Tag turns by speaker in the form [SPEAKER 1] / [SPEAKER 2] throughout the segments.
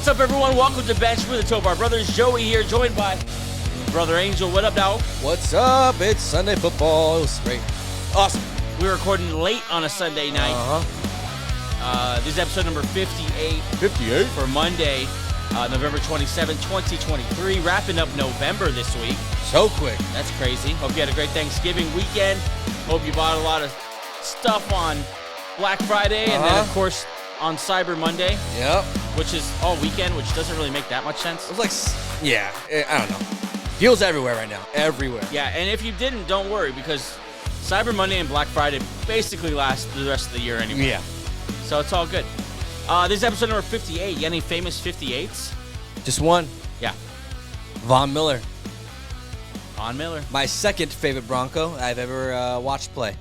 [SPEAKER 1] What's up, everyone? Welcome to Bench with the Tobar Brothers. Joey here, joined by Brother Angel. What up, now?
[SPEAKER 2] What's up? It's Sunday football. It was great. Awesome.
[SPEAKER 1] We're recording late on a Sunday night. This is episode number 58.
[SPEAKER 2] 58?
[SPEAKER 1] For Monday, November 27, 2023. Wrapping up November this week.
[SPEAKER 2] So quick.
[SPEAKER 1] That's crazy. Hope you had a great Thanksgiving weekend. Hope you bought a lot of stuff on Black Friday and then, of course, on Cyber Monday.
[SPEAKER 2] Yep.
[SPEAKER 1] Which is all weekend, which doesn't really make that much sense.
[SPEAKER 2] It was like, yeah, I don't know. Deals everywhere right now. Everywhere.
[SPEAKER 1] Yeah, and if you didn't, don't worry, because Cyber Monday and Black Friday basically last the rest of the year anyway.
[SPEAKER 2] Yeah.
[SPEAKER 1] So it's all good. This is episode number 58. You got any famous 58s?
[SPEAKER 2] Just one.
[SPEAKER 1] Yeah.
[SPEAKER 2] Von Miller.
[SPEAKER 1] Von Miller.
[SPEAKER 2] My second favorite Bronco I've ever watched play.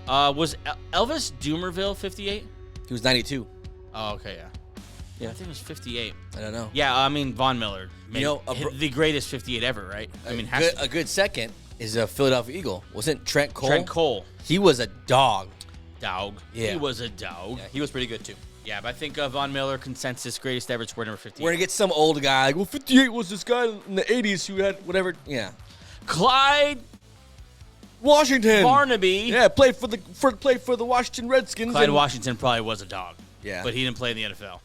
[SPEAKER 1] Was Elvis Dumervil 58?
[SPEAKER 2] He was 92.
[SPEAKER 1] Oh, okay, yeah.
[SPEAKER 2] Yeah.
[SPEAKER 1] I think it was 58.
[SPEAKER 2] I don't know.
[SPEAKER 1] Yeah, I mean, Von Miller. The greatest 58 ever, right? I mean,
[SPEAKER 2] a good second is a Philadelphia Eagle. Wasn't Trent Cole?
[SPEAKER 1] Trent Cole.
[SPEAKER 2] He was a dog.
[SPEAKER 1] Dog.
[SPEAKER 2] Yeah.
[SPEAKER 1] He was a dog.
[SPEAKER 2] Yeah, he was pretty good, too.
[SPEAKER 1] Yeah, but I think Von Miller, consensus, greatest ever, score number 58.
[SPEAKER 2] We're going to get some old guy. Like, well, 58 was this guy in the 80s who had whatever. Yeah.
[SPEAKER 1] Clyde
[SPEAKER 2] Washington.
[SPEAKER 1] Barnaby.
[SPEAKER 2] Yeah, played for the Washington Redskins.
[SPEAKER 1] Clyde Washington probably was a dog.
[SPEAKER 2] Yeah.
[SPEAKER 1] But he didn't play in the NFL.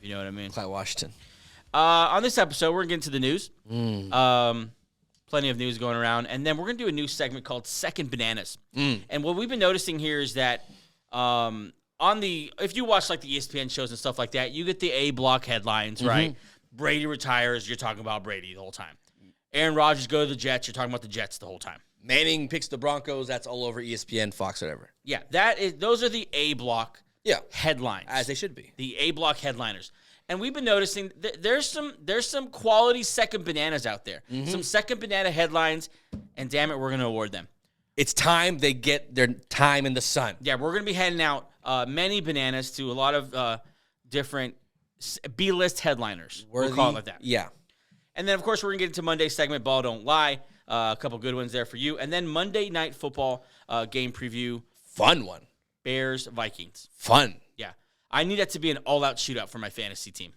[SPEAKER 1] You know what I mean?
[SPEAKER 2] Clyde Washington.
[SPEAKER 1] On this episode, we're going to get into the news. Plenty of news going around. And then we're going to do a new segment called Second Bananas. And what we've been noticing here is that if you watch like the ESPN shows and stuff like that, you get the A block headlines, right? Brady retires, you're talking about Brady the whole time. Aaron Rodgers go to the Jets, you're talking about the Jets the whole time.
[SPEAKER 2] Manning picks the Broncos, that's all over ESPN, Fox, whatever.
[SPEAKER 1] Yeah, those are the A block headlines.
[SPEAKER 2] As they should be.
[SPEAKER 1] The A block headliners. And we've been noticing there's some quality second bananas out there. Some second banana headlines, and damn it, we're going to award them.
[SPEAKER 2] It's time they get their time in the sun.
[SPEAKER 1] Yeah, we're going to be handing out many bananas to a lot of different B-list headliners. We'll call it like that.
[SPEAKER 2] Yeah.
[SPEAKER 1] And then, of course, we're going to get into Monday's segment, Ball Don't Lie. A couple good ones there for you. And then Monday Night Football game preview.
[SPEAKER 2] Fun one.
[SPEAKER 1] Bears-Vikings.
[SPEAKER 2] Fun.
[SPEAKER 1] Yeah. I need that to be an all-out shootout for my fantasy team.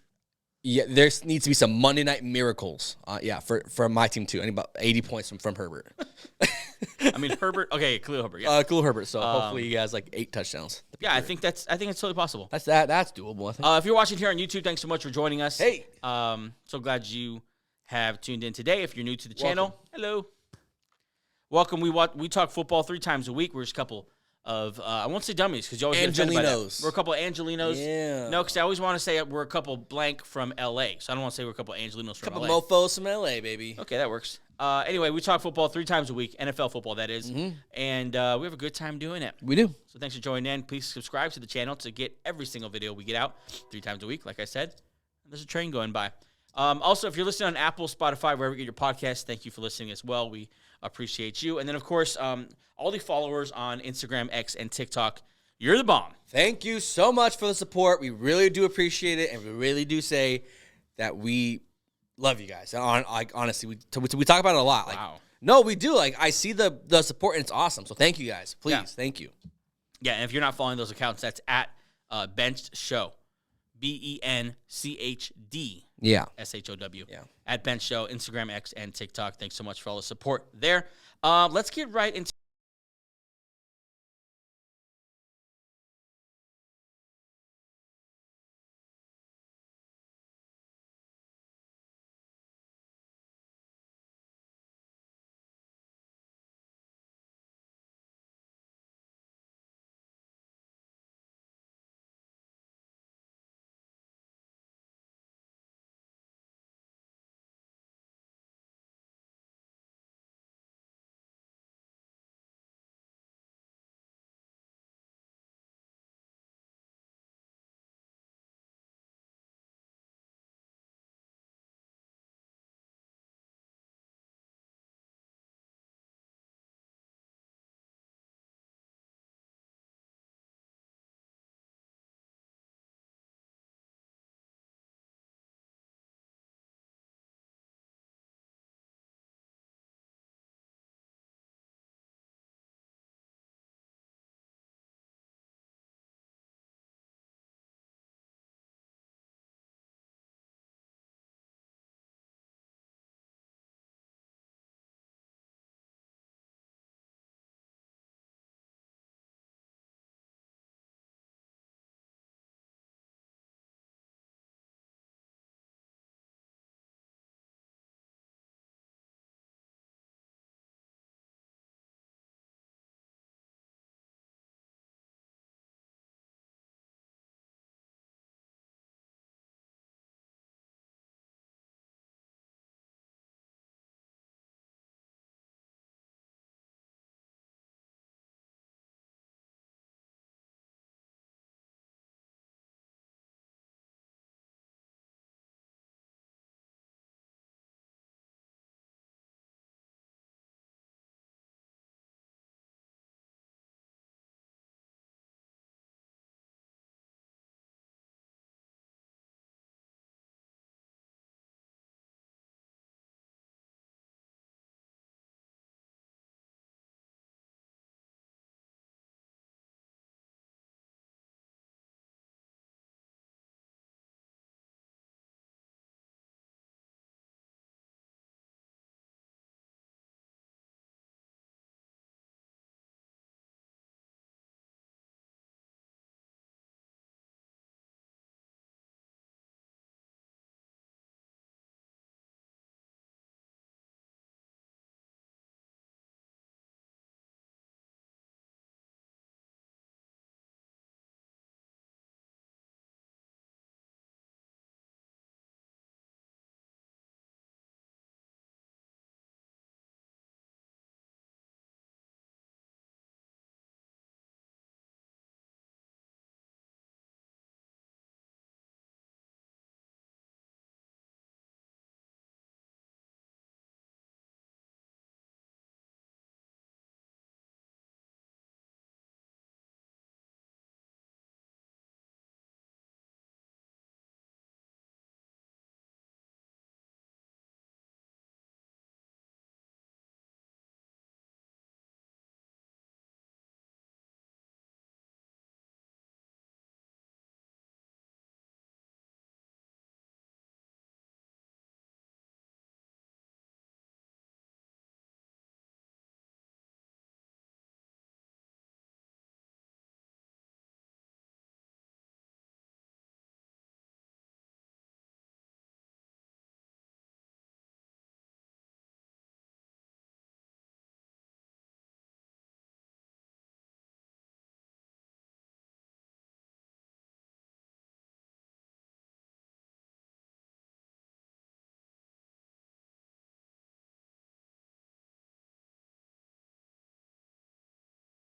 [SPEAKER 2] Yeah, there needs to be some Monday Night Miracles. For my team, too. I need about 80 points from Herbert.
[SPEAKER 1] I mean, Herbert. Okay, Khalil Herbert. Yeah.
[SPEAKER 2] Khalil Herbert. So hopefully he has like 8 touchdowns.
[SPEAKER 1] Yeah, I think it's totally possible.
[SPEAKER 2] That's doable, I think.
[SPEAKER 1] If you're watching here on YouTube, thanks so much for joining us.
[SPEAKER 2] Hey.
[SPEAKER 1] So glad you have tuned in today. If you're new to the channel, hello. Welcome. We talk football 3 times a week. We're just a couple of, I won't say dummies because you always get offended by that. We're a couple of Angelinos.
[SPEAKER 2] Yeah.
[SPEAKER 1] No, because I always want to say we're a couple blank from L.A., so I don't want to say we're a couple of Angelinos from
[SPEAKER 2] L.A.
[SPEAKER 1] L.A.
[SPEAKER 2] Mofos from L.A., baby.
[SPEAKER 1] Okay, that works. Anyway, we talk football 3 times a week, NFL football, that is, and we have a good time doing it.
[SPEAKER 2] We do.
[SPEAKER 1] So thanks for joining in. Please subscribe to the channel to get every single video we get out 3 times a week, like I said. There's a train going by. Also, if you're listening on Apple, Spotify, wherever you get your podcasts, thank you for listening as well. We appreciate you. And then, of course, all the followers on Instagram, X, and TikTok, you're the bomb.
[SPEAKER 2] Thank you so much for the support. We really do appreciate it, and we really do say that we love you guys. Honestly, we talk about it a lot.
[SPEAKER 1] Wow.
[SPEAKER 2] No, we do. Like, I see the support, and it's awesome. So thank you guys. Please, thank you.
[SPEAKER 1] Yeah, and if you're not following those accounts, that's at Benched Show. BENCHD.
[SPEAKER 2] Yeah.
[SPEAKER 1] SHOW.
[SPEAKER 2] Yeah.
[SPEAKER 1] At Bench Show, Instagram, X, and TikTok. Thanks so much for all the support there. Let's get right into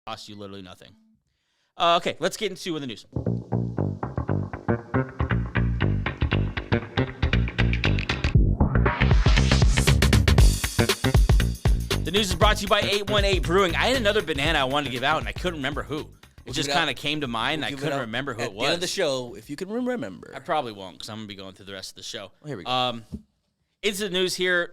[SPEAKER 1] Cost you literally nothing. Okay, let's get into the news. The news is brought to you by 818 Brewing. I had another banana I wanted to give out, and I couldn't remember who. It just kind of came to mind, and I couldn't remember who it was.
[SPEAKER 2] At the end of the show, if you can remember.
[SPEAKER 1] I probably won't, because I'm going to be going through the rest of the show.
[SPEAKER 2] Here we go.
[SPEAKER 1] Into the news here.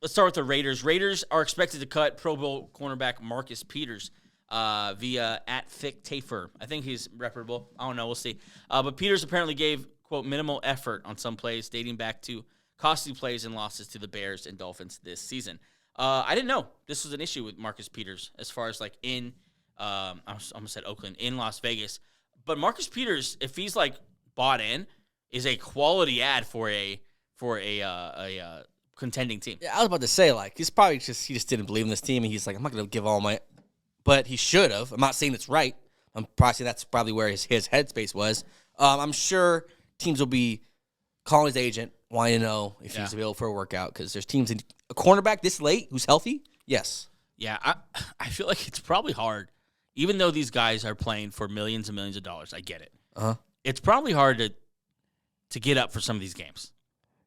[SPEAKER 1] Let's start with the Raiders. Raiders are expected to cut Pro Bowl cornerback Marcus Peters via @FickTafer. I think he's reputable. I don't know. We'll see. But Peters apparently gave, quote, minimal effort on some plays dating back to costly plays and losses to the Bears and Dolphins this season. I didn't know this was an issue with Marcus Peters as far as like in, I almost said Oakland, in Las Vegas. But Marcus Peters, if he's like bought in, is a quality ad for a contending team.
[SPEAKER 2] Yeah, I was about to say, like, he's probably he just didn't believe in this team, and he's like, I'm not going to give all my, but he should have. I'm not saying it's right. I'm probably saying that's probably where his headspace was. I'm sure teams will be calling his agent, wanting to know if he's available for a workout, because there's teams in a cornerback this late who's healthy. Yes.
[SPEAKER 1] Yeah, I feel like it's probably hard, even though these guys are playing for millions and millions of dollars. I get it. It's probably hard to get up for some of these games.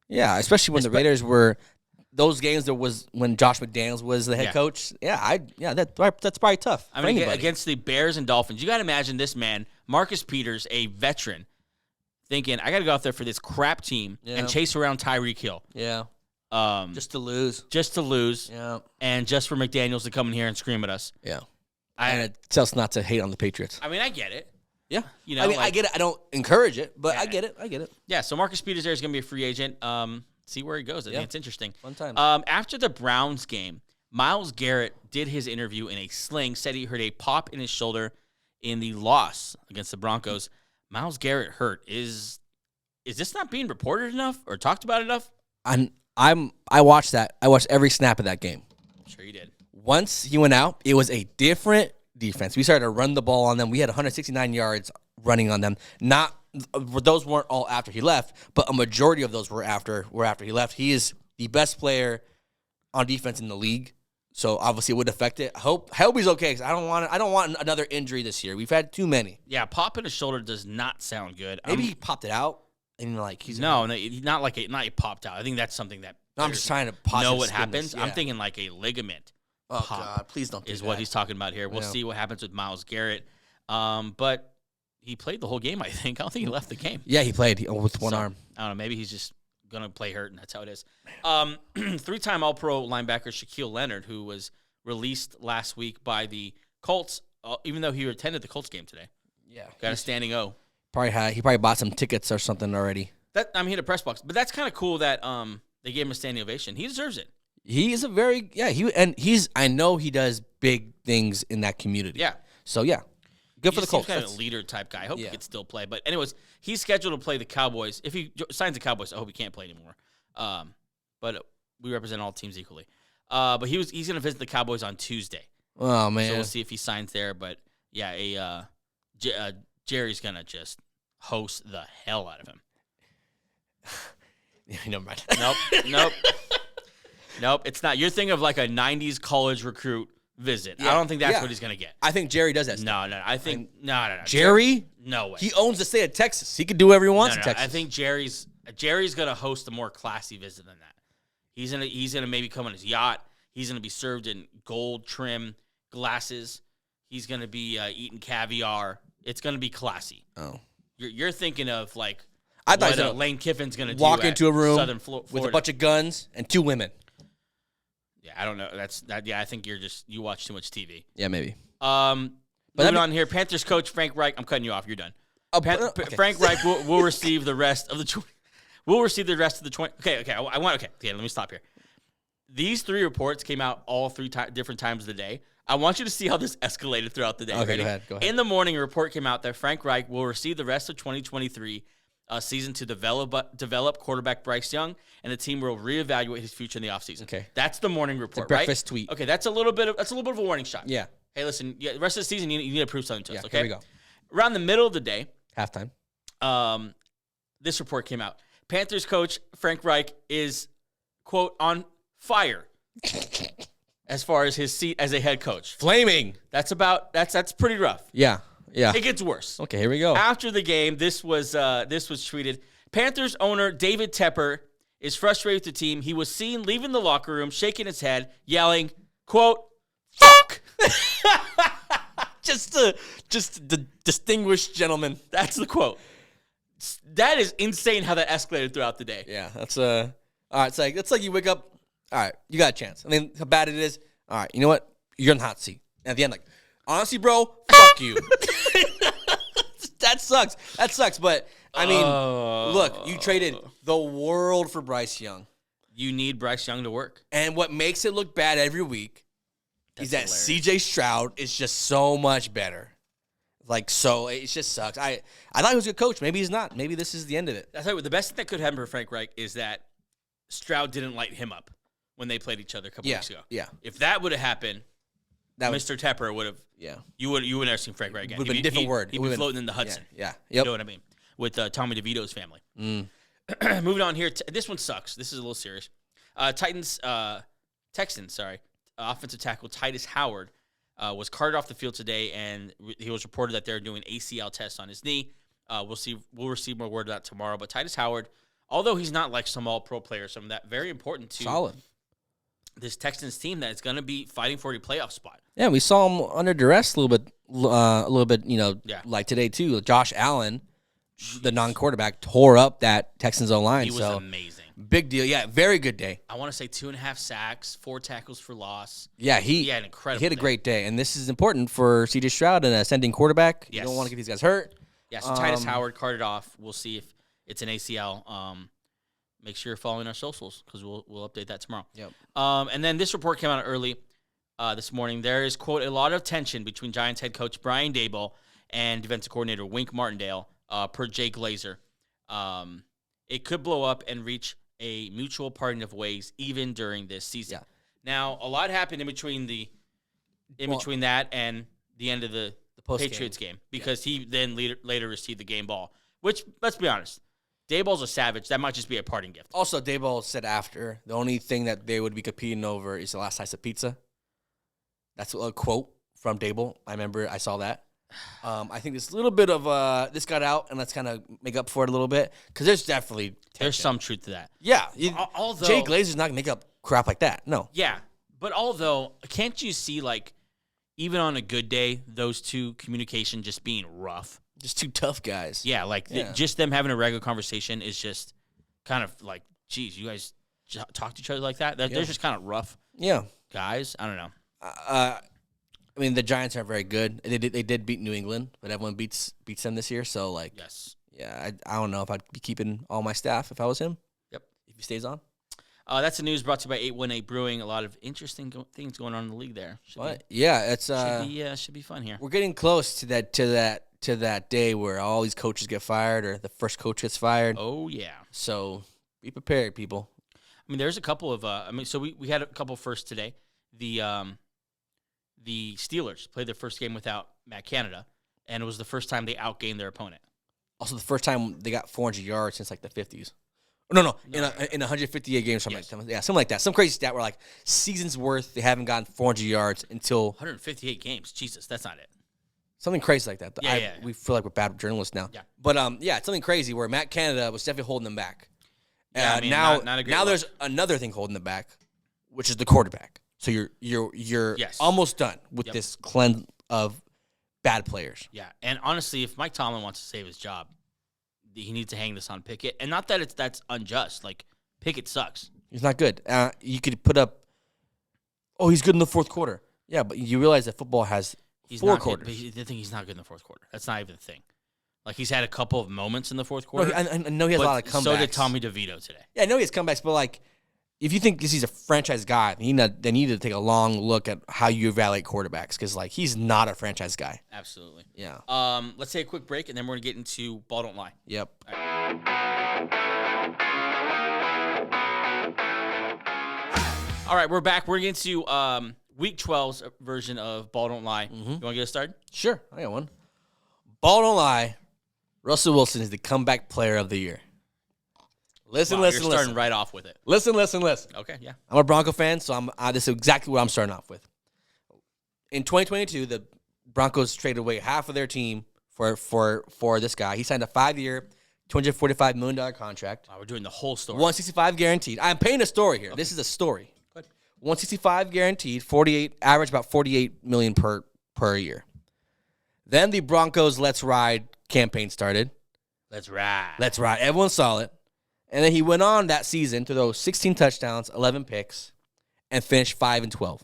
[SPEAKER 2] Yeah, especially when the Raiders were those games. There was when Josh McDaniels was the head coach. That's probably tough.
[SPEAKER 1] I mean, against the Bears and Dolphins, you got to imagine this man, Marcus Peters, a veteran, thinking I got to go out there for this crap team and chase around Tyreek Hill.
[SPEAKER 2] Yeah. Just to lose.
[SPEAKER 1] Yeah. And just for McDaniels to come in here and scream at us.
[SPEAKER 2] Yeah. And it tells us not to hate on the Patriots.
[SPEAKER 1] I mean, I get it.
[SPEAKER 2] Yeah. You know, I get it. I don't encourage it, but I get it.
[SPEAKER 1] Yeah, so Marcus Peters there is going to be a free agent. See where he goes. I think it's interesting.
[SPEAKER 2] Fun time.
[SPEAKER 1] After the Browns game, Myles Garrett did his interview in a sling, said he heard a pop in his shoulder in the loss against the Broncos. Myles Garrett hurt. Is this not being reported enough or talked about enough?
[SPEAKER 2] I watched that. I watched every snap of that game.
[SPEAKER 1] I'm sure you did.
[SPEAKER 2] Once he went out, it was a different defense. We started to run the ball on them. We had 169 yards running on them. Not those weren't all after he left, but a majority of those were after he left. He is the best player on defense in the league, so obviously it would affect it. I hope he's okay, because I don't want another injury this year. We've had too many.
[SPEAKER 1] Yeah, pop in his shoulder does not sound good.
[SPEAKER 2] Maybe he popped it out and like he's
[SPEAKER 1] not he popped out. I think that's something that
[SPEAKER 2] I'm just trying to
[SPEAKER 1] know what happens. Yeah. I'm thinking like a ligament.
[SPEAKER 2] Oh God, please don't do
[SPEAKER 1] is
[SPEAKER 2] that.
[SPEAKER 1] What he's talking about here. We'll see what happens with Myles Garrett. But he played the whole game, I think. I don't think he left the game.
[SPEAKER 2] Yeah, he played with one arm.
[SPEAKER 1] I don't know. Maybe he's just going to play hurt, and that's how it is. Three-time All-Pro linebacker Shaquille Leonard, who was released last week by the Colts, even though he attended the Colts game today.
[SPEAKER 2] Yeah.
[SPEAKER 1] Got a standing O.
[SPEAKER 2] He probably bought some tickets or something already.
[SPEAKER 1] He had a press box. But that's kind of cool that they gave him a standing ovation. He deserves it.
[SPEAKER 2] He is I know he does big things in that community.
[SPEAKER 1] Yeah.
[SPEAKER 2] So, yeah. Good for the Colts.
[SPEAKER 1] He's kind of a leader type guy. I hope he could still play. But anyways, he's scheduled to play the Cowboys. If he signs the Cowboys, I hope he can't play anymore. But we represent all teams equally. But he's going to visit the Cowboys on Tuesday.
[SPEAKER 2] Oh, man.
[SPEAKER 1] So we'll see if he signs there. But, yeah, Jerry's going to just host the hell out of him.
[SPEAKER 2] Never mind.
[SPEAKER 1] Nope, it's not. You're thinking of like a 90s college recruit visit. Yeah. I don't think that's what he's going to get.
[SPEAKER 2] I think Jerry does that stuff.
[SPEAKER 1] No. I think no.
[SPEAKER 2] Jerry?
[SPEAKER 1] No way.
[SPEAKER 2] He owns the state of Texas. He can do whatever he wants in Texas.
[SPEAKER 1] I think Jerry's going to host a more classy visit than that. He's going to maybe come on his yacht. He's going to be served in gold trim glasses. He's going to be eating caviar. It's going to be classy.
[SPEAKER 2] Oh.
[SPEAKER 1] You're thinking of like
[SPEAKER 2] I thought
[SPEAKER 1] what Lane Kiffin's going to do
[SPEAKER 2] walk into a room
[SPEAKER 1] Southern Florida
[SPEAKER 2] with a bunch of guns and two women.
[SPEAKER 1] Yeah, I don't know. I think you watch too much TV.
[SPEAKER 2] Yeah, maybe.
[SPEAKER 1] Moving on here, Panthers coach Frank Reich. I'm cutting you off. You're done. Okay. Frank Reich will receive the rest of the. We'll receive the rest of the 20. Okay. Let me stop here. These three reports came out all three different times of the day. I want you to see how this escalated throughout the day.
[SPEAKER 2] Okay, go ahead.
[SPEAKER 1] In the morning, a report came out that Frank Reich will receive the rest of 2023 season to develop quarterback Bryce Young, and the team will reevaluate his future in the offseason.
[SPEAKER 2] Okay,
[SPEAKER 1] that's the morning report.
[SPEAKER 2] It's a breakfast tweet.
[SPEAKER 1] Okay, that's a little bit of a warning shot.
[SPEAKER 2] Yeah.
[SPEAKER 1] Hey, listen. The rest of the season, you need to prove something to us. Okay.
[SPEAKER 2] Here we go.
[SPEAKER 1] Around the middle of the day,
[SPEAKER 2] halftime.
[SPEAKER 1] This report came out. Panthers coach Frank Reich is, quote, on fire. as far as his seat as a head coach.
[SPEAKER 2] Flaming.
[SPEAKER 1] That's pretty rough.
[SPEAKER 2] Yeah.
[SPEAKER 1] It gets worse.
[SPEAKER 2] Okay, here we go.
[SPEAKER 1] After the game, this was tweeted. Panthers owner David Tepper is frustrated with the team. He was seen leaving the locker room, shaking his head, yelling, quote, "Fuck!"
[SPEAKER 2] just the distinguished gentleman.
[SPEAKER 1] That's the quote. That is insane how that escalated throughout the day.
[SPEAKER 2] Yeah, that's all right. It's like you wake up. All right, you got a chance. I mean, how bad it is. All right, you know what? You're on the hot seat. And at the end, like, honestly, bro, fuck you. That sucks. But I mean, look, you traded the world for Bryce Young.
[SPEAKER 1] You need Bryce Young to work.
[SPEAKER 2] And what makes it look bad every week is that CJ Stroud is just so much better. Like, so it just sucks. I thought he was a good coach. Maybe he's not. Maybe this is the end of it.
[SPEAKER 1] I tell you what, the best thing that could happen for Frank Reich is that Stroud didn't light him up when they played each other a couple weeks ago.
[SPEAKER 2] Yeah.
[SPEAKER 1] If that would have happened, Mr. Tepper would have.
[SPEAKER 2] Yeah.
[SPEAKER 1] You would never seen Frank Reich again.
[SPEAKER 2] Would have been a different word.
[SPEAKER 1] He'd be floating in the Hudson.
[SPEAKER 2] Yeah. Yep.
[SPEAKER 1] You know what I mean? With Tommy DeVito's family. Moving on here. This one sucks. This is a little serious. Texans, offensive tackle Titus Howard was carted off the field today, and he was reported that they're doing ACL tests on his knee. We'll receive more word of that tomorrow. But Titus Howard, although he's not like some all-pro player, some of that very important to this Texans team that is going to be fighting for a playoff spot.
[SPEAKER 2] Yeah, we saw him under duress a little bit. Like today too. Josh Allen, the non-quarterback, tore up that Texans O-line.
[SPEAKER 1] He was amazing.
[SPEAKER 2] Big deal. Yeah, very good day.
[SPEAKER 1] I want to say 2.5 sacks, 4 tackles for loss.
[SPEAKER 2] Yeah, he
[SPEAKER 1] had an incredible
[SPEAKER 2] He had a great day, and this is important for C.J. Stroud, an ascending quarterback.
[SPEAKER 1] Yes.
[SPEAKER 2] You don't want to get these guys hurt.
[SPEAKER 1] Yeah, so Titus Howard carted off. We'll see if it's an ACL. Make sure you're following our socials because we'll update that tomorrow.
[SPEAKER 2] Yep.
[SPEAKER 1] And then this report came out early this morning. There is, quote, a lot of tension between Giants head coach Brian Daboll and defensive coordinator Wink Martindale, per Jay Glazer. It could blow up and reach a mutual parting of ways even during this season.
[SPEAKER 2] Yeah.
[SPEAKER 1] Now, a lot happened in between that and the end of the Patriots game because he then later received the game ball, which, let's be honest, Daboll's a savage. That might just be a parting gift.
[SPEAKER 2] Also, Daboll said after, the only thing that they would be competing over is the last slice of pizza. That's a quote from Daboll. I remember I saw that. I think there's a little bit of this got out, and let's kind of make up for it a little bit because there's definitely tension.
[SPEAKER 1] There's some truth to that.
[SPEAKER 2] Yeah.
[SPEAKER 1] Although
[SPEAKER 2] Jay Glazer's not going to make up crap like that. No.
[SPEAKER 1] Yeah. But although, can't you see, like, even on a good day, those two communication just being rough?
[SPEAKER 2] Just two tough guys.
[SPEAKER 1] Yeah, just them having a regular conversation is just kind of like, geez, you guys talk to each other like that? They're just kind of rough.
[SPEAKER 2] Yeah.
[SPEAKER 1] Guys, I don't know.
[SPEAKER 2] I mean, the Giants aren't very good. They did beat New England, but everyone beats them this year. So, like,
[SPEAKER 1] yes.
[SPEAKER 2] Yeah, I don't know if I'd be keeping all my staff if I was him.
[SPEAKER 1] Yep.
[SPEAKER 2] If he stays on.
[SPEAKER 1] That's the news brought to you by 818 Brewing. A lot of interesting things going on in the league there.
[SPEAKER 2] Should
[SPEAKER 1] be fun here.
[SPEAKER 2] We're getting close to that day where all these coaches get fired or the first coach gets fired.
[SPEAKER 1] Oh yeah.
[SPEAKER 2] So be prepared, people.
[SPEAKER 1] I mean, there's a couple of. So we had a couple firsts today. The Steelers played their first game without Matt Canada, and it was the first time they outgained their opponent.
[SPEAKER 2] Also, the first time they got 400 yards since like the 50s. In 158 games, something like that. Yeah, something like that. Some crazy stat where like seasons worth they haven't gotten 400 yards until
[SPEAKER 1] 158 games. Jesus, that's not it.
[SPEAKER 2] Something crazy like that.
[SPEAKER 1] Yeah.
[SPEAKER 2] We feel like we're bad journalists now.
[SPEAKER 1] Yeah.
[SPEAKER 2] But it's something crazy where Matt Canada was definitely holding them back.
[SPEAKER 1] Yeah,
[SPEAKER 2] now there's another thing holding them back, which is the quarterback. So you're almost done with this cleanse of bad players.
[SPEAKER 1] Yeah, and honestly, if Mike Tomlin wants to save his job, he needs to hang this on Pickett. And not that that's unjust. Like, Pickett sucks.
[SPEAKER 2] He's not good. You could put up, he's good in the fourth quarter. Yeah, but you realize that football has four quarters.
[SPEAKER 1] But the thing, he's not good in the fourth quarter. That's not even the thing. Like, he's had a couple of moments in the fourth quarter.
[SPEAKER 2] No, I know he has a lot of comebacks.
[SPEAKER 1] So did Tommy DeVito today.
[SPEAKER 2] Yeah, I know he has comebacks, but, like, if you think he's a franchise guy, they need to take a long look at how you evaluate quarterbacks because, like, he's not a franchise guy.
[SPEAKER 1] Absolutely.
[SPEAKER 2] Yeah.
[SPEAKER 1] Let's take a quick break, and then we're going to get into Ball Don't Lie.
[SPEAKER 2] Yep.
[SPEAKER 1] All right, we're back. We're getting to Week 12's version of Ball Don't Lie.
[SPEAKER 2] Mm-hmm.
[SPEAKER 1] You want to get us started?
[SPEAKER 2] Sure. I got one. Ball Don't Lie. Russell Wilson is the comeback player of the year. Listen,
[SPEAKER 1] Wow,
[SPEAKER 2] listen,
[SPEAKER 1] you're starting
[SPEAKER 2] listen.
[SPEAKER 1] right off with it.
[SPEAKER 2] Listen.
[SPEAKER 1] Okay, yeah.
[SPEAKER 2] I'm a Bronco fan, so this is exactly what I'm starting off with. In 2022, the Broncos traded away half of their team for this guy. He signed a 5-year, $245 million contract.
[SPEAKER 1] Wow, we're doing the whole story.
[SPEAKER 2] 165 guaranteed. I'm painting a story here. Okay. This is a story.
[SPEAKER 1] Good.
[SPEAKER 2] 165 guaranteed, average about $48 million per year. Then the Broncos Let's Ride campaign started.
[SPEAKER 1] Let's ride.
[SPEAKER 2] Everyone saw it. And then he went on that season to throw 16 touchdowns, 11 picks, and finish 5-12.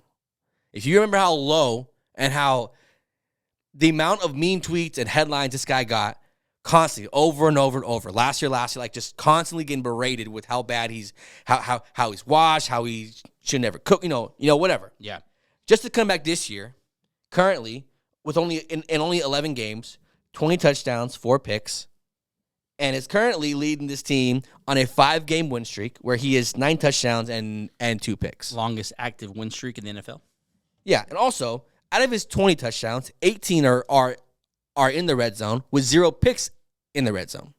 [SPEAKER 2] If you remember how low and how the amount of meme tweets and headlines this guy got constantly, over and over and over. Last year, like just constantly getting berated with how bad how he's washed, how he should never cook, whatever.
[SPEAKER 1] Yeah.
[SPEAKER 2] Just to come back this year, currently with only 11 games, 20 touchdowns, 4 picks, and is currently leading this team on a 5-game win streak where he has 9 touchdowns and 2 picks.
[SPEAKER 1] Longest active win streak in the NFL.
[SPEAKER 2] Yeah, and also, out of his 20 touchdowns, 18 are in the red zone with 0 picks in the red zone.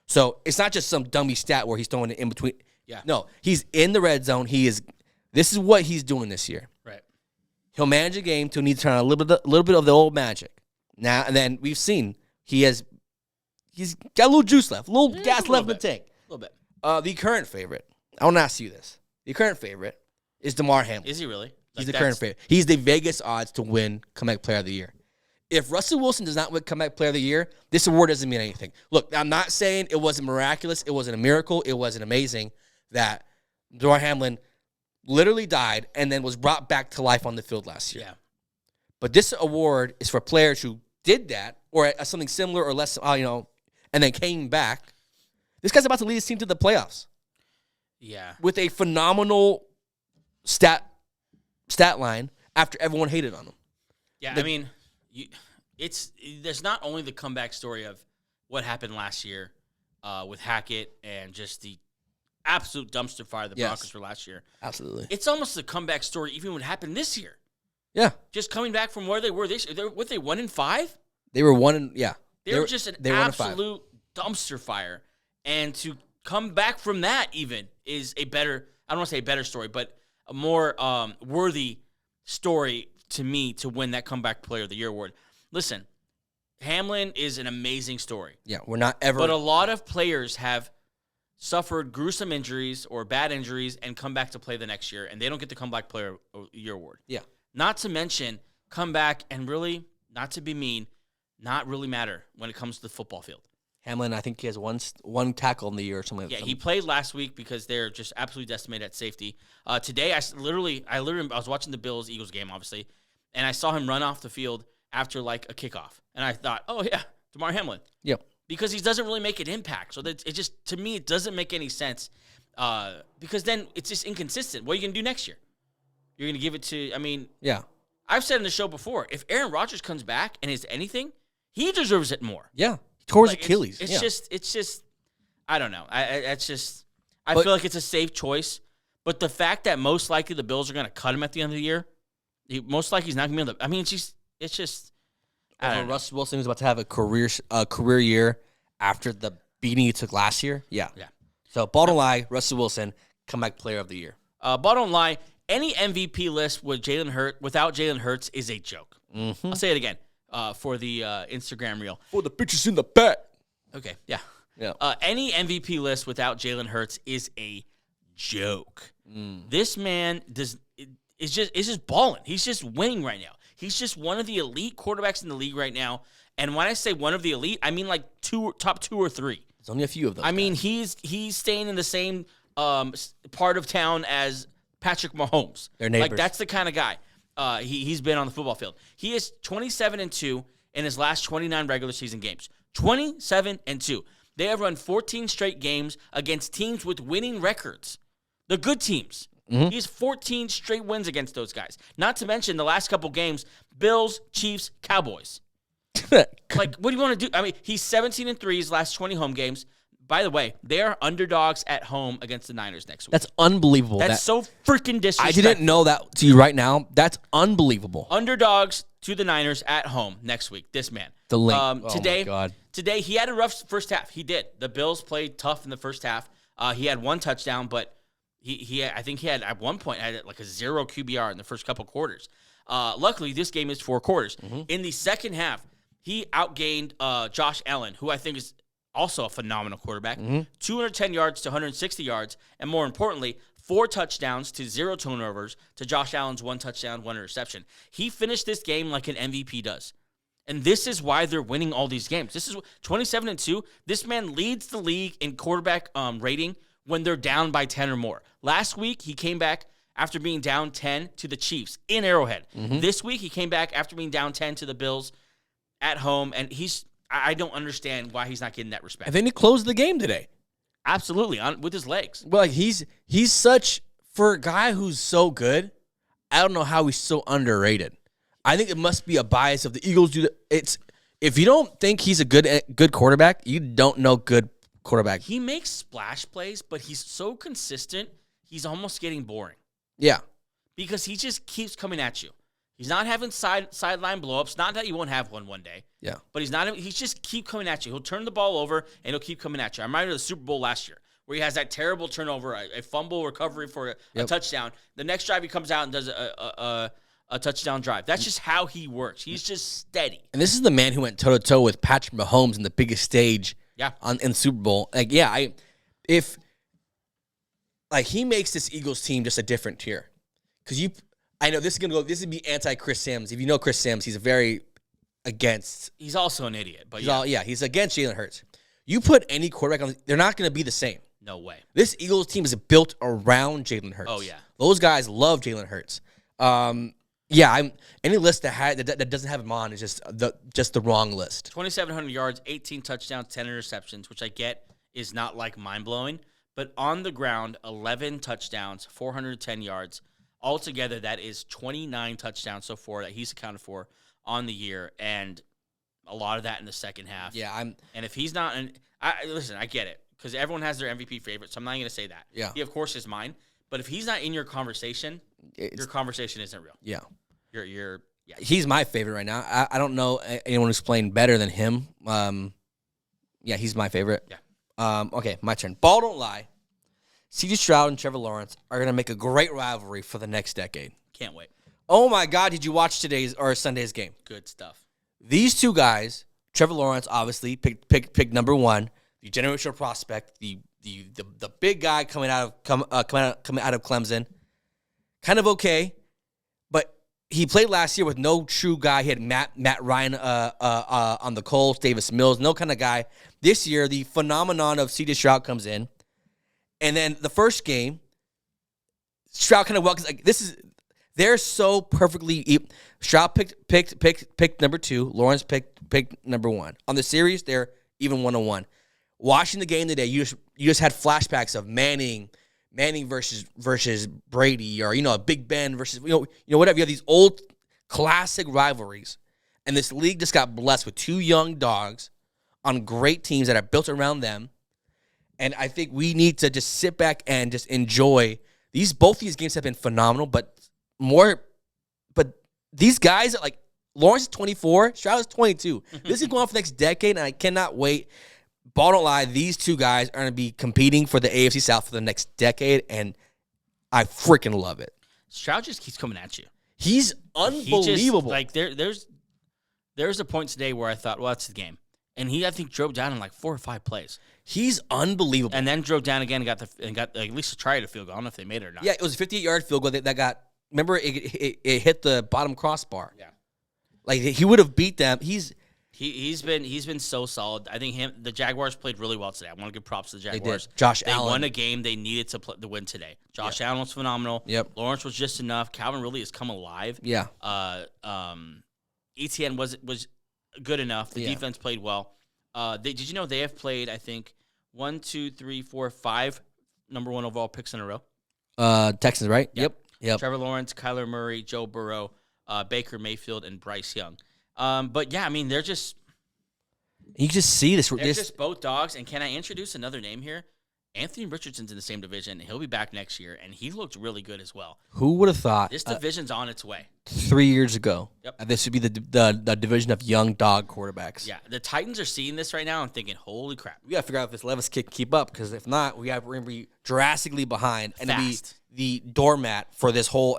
[SPEAKER 2] So it's not just some dummy stat where he's throwing it in between.
[SPEAKER 1] Yeah.
[SPEAKER 2] No, he's in the red zone. This is what he's doing this year.
[SPEAKER 1] Right.
[SPEAKER 2] He'll manage a game till he needs to turn on a little bit of the old magic. Now and then we've seen he's got a little juice left, a little gas left in the tank.
[SPEAKER 1] A little bit.
[SPEAKER 2] The current favorite, I want to ask you this. The current favorite is DeMar Hamlin.
[SPEAKER 1] Is he really?
[SPEAKER 2] He's the current favorite. He's the Vegas odds to win Comeback Player of the Year. If Russell Wilson does not win Comeback Player of the Year, this award doesn't mean anything. Look, I'm not saying it wasn't miraculous. It wasn't a miracle. It wasn't amazing that DeMar Hamlin literally died and then was brought back to life on the field last year.
[SPEAKER 1] Yeah.
[SPEAKER 2] But this award is for players who did that or something similar or less, and then came back. This guy's about to lead his team to the playoffs.
[SPEAKER 1] Yeah.
[SPEAKER 2] With a phenomenal stat line after everyone hated on him.
[SPEAKER 1] Yeah, there's not only the comeback story of what happened last year with Hackett and just the absolute dumpster fire the Broncos were last year.
[SPEAKER 2] Absolutely.
[SPEAKER 1] It's almost the comeback story even what happened this year.
[SPEAKER 2] Yeah.
[SPEAKER 1] Just coming back from where they were this year. They 1-5?
[SPEAKER 2] They were 1 yeah.
[SPEAKER 1] They were just an absolute dumpster fire. And to come back from that even is a better, I don't want to say a better story, but a more worthy story to me to win that Comeback Player of the Year award. Listen, Hamlin is an amazing story.
[SPEAKER 2] Yeah, we're not ever.
[SPEAKER 1] But a lot of players have suffered gruesome injuries or bad injuries and come back to play the next year, and they don't get the Comeback Player of the Year award.
[SPEAKER 2] Yeah.
[SPEAKER 1] Not to mention come back and really, not to be mean, not really matter when it comes to the football field.
[SPEAKER 2] Hamlin, I think he has one tackle in the year or something.
[SPEAKER 1] Yeah, he played last week because they're just absolutely decimated at safety. Today, I was watching the Bills-Eagles game, obviously, and I saw him run off the field after like a kickoff, and I thought, oh yeah, DeMar Hamlin.
[SPEAKER 2] Yep.
[SPEAKER 1] Because he doesn't really make an impact, so that it just, to me, it doesn't make any sense. Because then it's just inconsistent. What are you gonna do next year? You're gonna give it to?
[SPEAKER 2] Yeah.
[SPEAKER 1] I've said in the show before, if Aaron Rodgers comes back and is anything, he deserves it more.
[SPEAKER 2] Yeah. He tore his Achilles.
[SPEAKER 1] It's just, I don't know. I feel like it's a safe choice. But the fact that most likely the Bills are going to cut him at the end of the year, most likely he's not going to be able to. It's just. I don't know.
[SPEAKER 2] Russ Wilson is about to have a career year after the beating he took last year. Yeah.
[SPEAKER 1] Yeah.
[SPEAKER 2] So bottom line, Russell Wilson, Comeback Player of the Year.
[SPEAKER 1] Bottom line, any MVP list without Jalen Hurts is a joke.
[SPEAKER 2] Mm-hmm.
[SPEAKER 1] I'll say it again. For the Instagram reel.
[SPEAKER 2] For the bitches in the back.
[SPEAKER 1] Okay, yeah.
[SPEAKER 2] Yeah.
[SPEAKER 1] Any MVP list without Jalen Hurts is a joke. This man is just balling. He's just winning right now. He's just one of the elite quarterbacks in the league right now. And when I say one of the elite, I mean like top 2 or 3.
[SPEAKER 2] There's only a few of them.
[SPEAKER 1] I mean, he's staying in the same part of town as Patrick Mahomes.
[SPEAKER 2] They're neighbors.
[SPEAKER 1] Like, that's the kind of guy. He's been on the football field. He is 27-2 in his last 29 regular season games. 27-2. They have run 14 straight games against teams with winning records. The good teams. Mm-hmm. He has 14 straight wins against those guys. Not to mention the last couple games, Bills, Chiefs, Cowboys. Like, what do you want to do? I mean, he's 17-3 his last 20 home games. By the way, they are underdogs at home against the Niners next week.
[SPEAKER 2] That's unbelievable.
[SPEAKER 1] That's so freaking disrespectful.
[SPEAKER 2] I didn't know that to you right now. That's unbelievable.
[SPEAKER 1] Underdogs to the Niners at home next week. This man.
[SPEAKER 2] My God.
[SPEAKER 1] Today he had a rough first half. He did. The Bills played tough in the first half. He had one touchdown, but I think he had at one point had like a 0 QBR in the first couple quarters. Luckily, this game is 4 quarters. In the second half, he outgained Josh Allen, who I think is also a phenomenal quarterback. 210 yards to 160 yards, and more importantly, 4 touchdowns to 0 turnovers to Josh Allen's 1 touchdown, 1 interception. He finished this game like an MVP does. And this is why they're winning all these games. This is 27-2. This man leads the league in quarterback rating when they're down by 10 or more. Last week, he came back after being down 10 to the Chiefs in Arrowhead. This week, he came back after being down 10 to the Bills at home. And I don't understand why he's not getting that respect.
[SPEAKER 2] And then he closed the game today.
[SPEAKER 1] Absolutely, with his legs.
[SPEAKER 2] Well, like he's such, for a guy who's so good, I don't know how he's so underrated. I think it must be a bias of the Eagles. If you don't think he's a good quarterback, you don't know good quarterback.
[SPEAKER 1] He makes splash plays, but he's so consistent, he's almost getting boring.
[SPEAKER 2] Yeah.
[SPEAKER 1] Because he just keeps coming at you. He's not having sideline blowups. Not that he won't have one day. Yeah. But he's just keep coming at you. He'll turn the ball over, and he'll keep coming at you. I'm reminded of the Super Bowl last year, where he has that terrible turnover, a fumble recovery for a touchdown. The next drive, he comes out and does a touchdown drive. That's just how he works. He's just steady.
[SPEAKER 2] And this is the man who went toe-to-toe with Patrick Mahomes in the biggest stage in the Super Bowl. If he makes this Eagles team just a different tier. Because I know this would be anti-Chris Sims. If you know Chris Sims, he's very against.
[SPEAKER 1] He's also an idiot. But
[SPEAKER 2] he's against Jalen Hurts. You put any quarterback on, they're not going to be the same.
[SPEAKER 1] No way.
[SPEAKER 2] This Eagles team is built around Jalen Hurts.
[SPEAKER 1] Oh, yeah.
[SPEAKER 2] Those guys love Jalen Hurts. Any list that doesn't have him on is just the wrong list.
[SPEAKER 1] 2,700 yards, 18 touchdowns, 10 interceptions, which I get is not like mind-blowing. But on the ground, 11 touchdowns, 410 yards. Altogether, that is 29 touchdowns so far that he's accounted for on the year, and a lot of that in the second half.
[SPEAKER 2] Yeah,
[SPEAKER 1] and if he's not, listen, I get it because everyone has their MVP favorite, so I'm not going to say that.
[SPEAKER 2] Yeah,
[SPEAKER 1] he of course is mine, but if he's not in your conversation, your conversation isn't real.
[SPEAKER 2] Yeah,
[SPEAKER 1] you're
[SPEAKER 2] he's my favorite right now. I don't know anyone who's playing better than him. He's my favorite.
[SPEAKER 1] Yeah.
[SPEAKER 2] Okay, my turn. Ball don't lie. C.J. Stroud and Trevor Lawrence are going to make a great rivalry for the next decade.
[SPEAKER 1] Can't wait.
[SPEAKER 2] Oh, my God. Did you watch today's or Sunday's game?
[SPEAKER 1] Good stuff.
[SPEAKER 2] These two guys, Trevor Lawrence, obviously, pick number one, the generational prospect, the big guy coming out of Clemson. Kind of okay, but he played last year with no true guy. He had Matt Ryan on the Colts, Davis Mills, no kind of guy. This year, the phenomenon of C.J. Stroud comes in. And then the first game, Stroud kind of welcomes. They're so perfectly. Stroud picked number 2. Lawrence picked number 1. On the series, they're even 1-1. Watching the game today, you just had flashbacks of Manning versus Brady, or Big Ben versus whatever. You have these old classic rivalries, and this league just got blessed with 2 young dogs on great teams that are built around them. And I think we need to just sit back and just enjoy these. Both these games have been phenomenal, but these guys, like Lawrence is 24, Stroud is 22. This is going on for the next decade, and I cannot wait. Ball don't lie. These 2 guys are going to be competing for the AFC South for the next decade, and I freaking love it.
[SPEAKER 1] Stroud just keeps coming at you.
[SPEAKER 2] He's unbelievable.
[SPEAKER 1] There's a point today where I thought, well, that's the game. And he, I think, drove down in like 4 or 5 plays.
[SPEAKER 2] He's unbelievable.
[SPEAKER 1] And then drove down again and got at least tried a field goal. I don't know if they made it or not.
[SPEAKER 2] Yeah, it was a 58-yard field goal that got. Remember, it hit the bottom crossbar.
[SPEAKER 1] Yeah,
[SPEAKER 2] like he would have beat them. He's
[SPEAKER 1] been so solid. I think the Jaguars played really well today. I want to give props to the Jaguars.
[SPEAKER 2] They did. Josh Allen.
[SPEAKER 1] They won a game they needed to win today. Josh Allen was phenomenal.
[SPEAKER 2] Yep.
[SPEAKER 1] Lawrence was just enough. Calvin really has come alive.
[SPEAKER 2] Yeah.
[SPEAKER 1] ETN was good enough. The defense played well. Did you know they have played, I think, 1, 2, 3, 4, 5 number 1 overall picks in a row?
[SPEAKER 2] Texans, right?
[SPEAKER 1] Yep. Trevor Lawrence, Kyler Murray, Joe Burrow, Baker Mayfield, and Bryce Young. But yeah, I mean, they're just.
[SPEAKER 2] You just see this.
[SPEAKER 1] They're just both dogs. And can I introduce another name here? Anthony Richardson's in the same division. He'll be back next year, and he looked really good as well.
[SPEAKER 2] Who would have thought
[SPEAKER 1] This division's on its way.
[SPEAKER 2] 3 years ago
[SPEAKER 1] Yep.
[SPEAKER 2] this would be the division of young dog quarterbacks?
[SPEAKER 1] Yeah, the Titans are seeing this right now and thinking, holy crap.
[SPEAKER 2] We got to figure out if this Levis kid can keep up, because if not, we're going to be drastically behind and to be
[SPEAKER 1] Fast.
[SPEAKER 2] the doormat for this whole.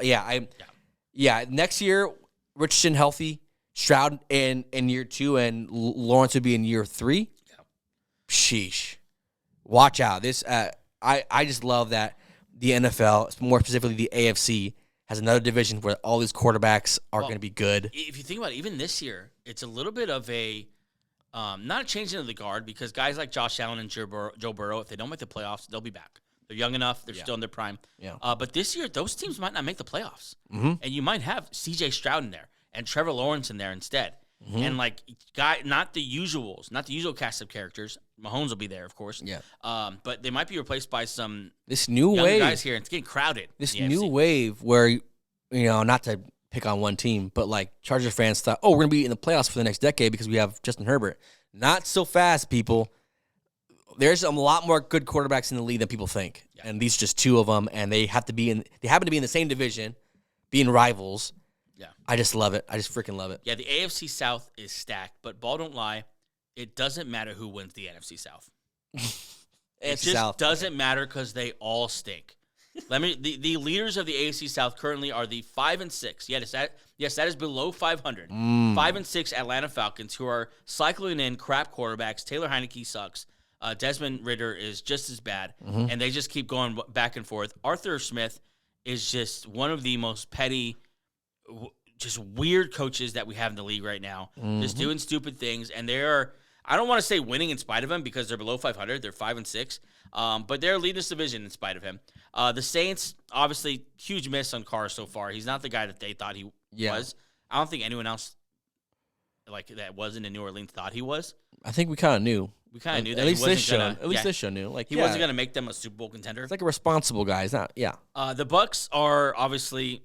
[SPEAKER 2] Next year, Richardson healthy, Stroud in year 2, and Lawrence would be in year 3.
[SPEAKER 1] Yeah.
[SPEAKER 2] Sheesh. Watch out. This I just love that the NFL, more specifically the AFC, has another division where all these quarterbacks are going to be good.
[SPEAKER 1] If you think about it, even this year, it's a little bit of a not a changing of the guard, because guys like Josh Allen and Joe Burrow, if they don't make the playoffs, they'll be back. They're young enough. They're still in their prime.
[SPEAKER 2] Yeah.
[SPEAKER 1] But this year, those teams might not make the playoffs. Mm-hmm. And you might have C.J. Stroud in there and Trevor Lawrence in there instead. Mm-hmm. And, like, not the usual cast of characters. Mahomes will be there, of course.
[SPEAKER 2] Yeah.
[SPEAKER 1] But they might be replaced by some
[SPEAKER 2] this new
[SPEAKER 1] young
[SPEAKER 2] wave
[SPEAKER 1] guys here. It's getting crowded.
[SPEAKER 2] This new wave where, not to pick on one team, but, like, Charger fans thought, we're going to be in the playoffs for the next decade because we have Justin Herbert. Not so fast, people. There's a lot more good quarterbacks in the league than people think, and these are just 2 of them, and they happen to be in the same division, being rivals.
[SPEAKER 1] Yeah,
[SPEAKER 2] I just love it. I just freaking love it.
[SPEAKER 1] Yeah, the AFC South is stacked, but ball don't lie, it doesn't matter who wins the NFC South. It just doesn't matter because they all stink. The leaders of the AFC South currently are the 5-6. Yes, that is below 500. 5-6 Atlanta Falcons, who are cycling in crap quarterbacks. Taylor Heineke sucks. Desmond Ridder is just as bad, and they just keep going back and forth. Arthur Smith is just one of the most petty, just weird coaches that we have in the league right now, just doing stupid things. And they're, I don't want to say winning in spite of him because they're below 500. They're 5-6, but they're leading this division in spite of him. The Saints, obviously, huge miss on Carr so far. He's not the guy that they thought he was. I don't think anyone else that wasn't in New Orleans thought he was.
[SPEAKER 2] I think we kind of knew.
[SPEAKER 1] We kind of knew that
[SPEAKER 2] at least
[SPEAKER 1] he wasn't
[SPEAKER 2] this show.
[SPEAKER 1] gonna,
[SPEAKER 2] At least this show knew.
[SPEAKER 1] He wasn't going to make them a Super Bowl contender.
[SPEAKER 2] It's like a responsible guy. He's not. Yeah.
[SPEAKER 1] The Bucs are obviously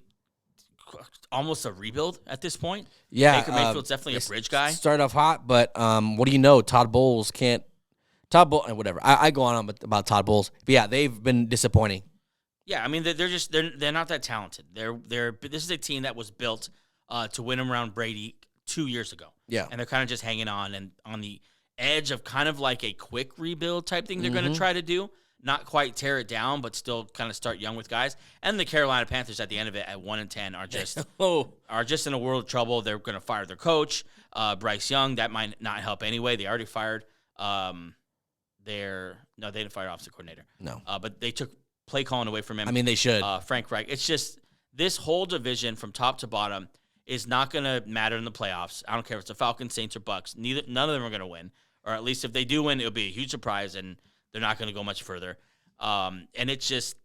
[SPEAKER 1] almost a rebuild at this point.
[SPEAKER 2] Yeah.
[SPEAKER 1] Baker Mayfield's definitely a bridge guy.
[SPEAKER 2] Started off hot, but what do you know? Todd Bowles, whatever. I go on about Todd Bowles, but yeah, they've been disappointing.
[SPEAKER 1] Yeah, I mean they're not that talented. This is a team that was built to win around Brady 2 years ago.
[SPEAKER 2] Yeah,
[SPEAKER 1] and they're kind of just hanging on and on the edge of kind of like a quick rebuild type thing they're going to try to do. Not quite tear it down, but still kind of start young with guys. And the Carolina Panthers at the end of it at 1-10 are just in a world of trouble. They're going to fire their coach, Bryce Young. That might not help anyway. They already fired they didn't fire offensive coordinator.
[SPEAKER 2] No,
[SPEAKER 1] but they took play calling away from him.
[SPEAKER 2] I mean, they should.
[SPEAKER 1] Frank Reich. It's just this whole division from top to bottom is not going to matter in the playoffs. I don't care if it's the Falcons, Saints, or Bucks. None of them are going to win. Or at least if they do win, it'll be a huge surprise, and they're not going to go much further. And it's just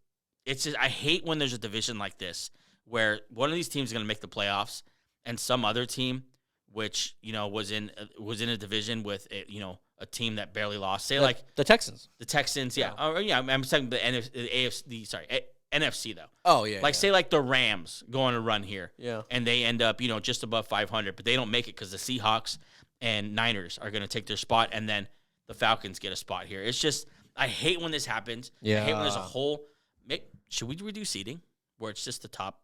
[SPEAKER 1] I hate when there's a division like this where one of these teams is going to make the playoffs, and some other team, which was in a division with a team that barely lost. Say like
[SPEAKER 2] the Texans.
[SPEAKER 1] The Texans, yeah. I'm saying the NFC though.
[SPEAKER 2] Oh yeah.
[SPEAKER 1] Say like the Rams go on a run here.
[SPEAKER 2] Yeah.
[SPEAKER 1] And they end up just above 500, but they don't make it because the Seahawks and Niners are going to take their spot, and then the Falcons get a spot here. It's just I hate when this happens.
[SPEAKER 2] Yeah.
[SPEAKER 1] I hate when there's a whole. Should we reduce seating where it's just the top?